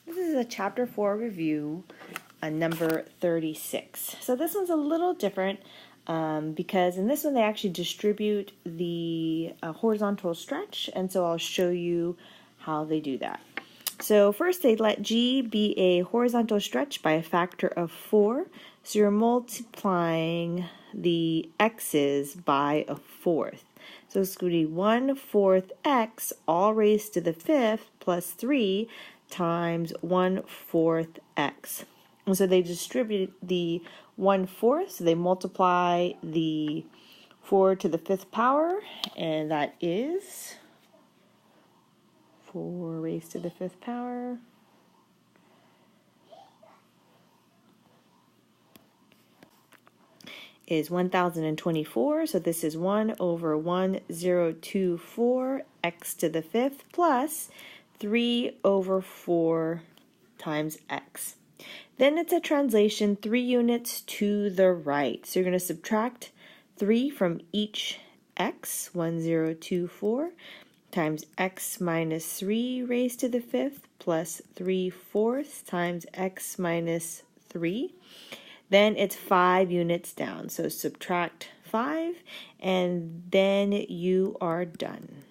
This is a chapter 4 review, number 36. So this one's a little different because in this one they actually distribute the horizontal stretch, and so I'll show you how they do that. So first they let G be a horizontal stretch by a factor of 4. So you're multiplying the x's by a fourth. So it's going to be 1/4 x all raised to the fifth plus 3 times 1/4 x. And so they distribute the 1/4, so they multiply the 4 to the fifth power, and that is 4 raised to the fifth power is 1024. So this is 1/1024 x to the fifth plus 3/4 times x. Then it's a translation 3 units to the right. So you're going to subtract 3 from each x, 1024, times x minus 3 raised to the fifth plus 3/4 times x minus 3. Then it's 5 units down. So subtract 5 and then you are done.